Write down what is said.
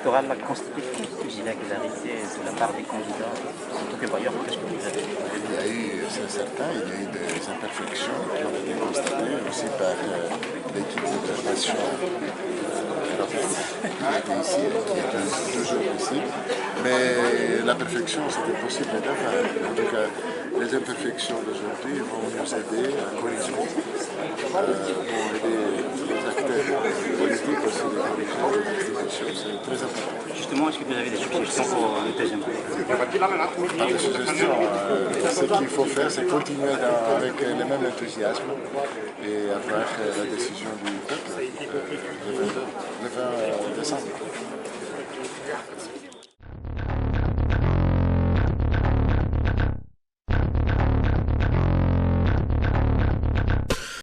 électoral a constaté quelques irrégularités de la part des candidats, surtout que par ailleurs, qu'est-ce que vous avez vu? Il y a eu, c'est certain, il y a eu des imperfections qui ont été constatées aussi par l'équipe d'observation européenne qui était ici et qui est toujours ici. Mais la perfection, c'était possible d'avant. En tout cas, les imperfections d'aujourd'hui vont nous aider à corriger, vont aider les acteurs politiques aussi à corriger les institutions. C'est très important. Justement, est-ce que vous avez des suggestions pour le deuxième tour? Pas de suggestions. Ce qu'il faut faire, c'est continuer avec le même enthousiasme et avoir la décision du peuple le 20 décembre.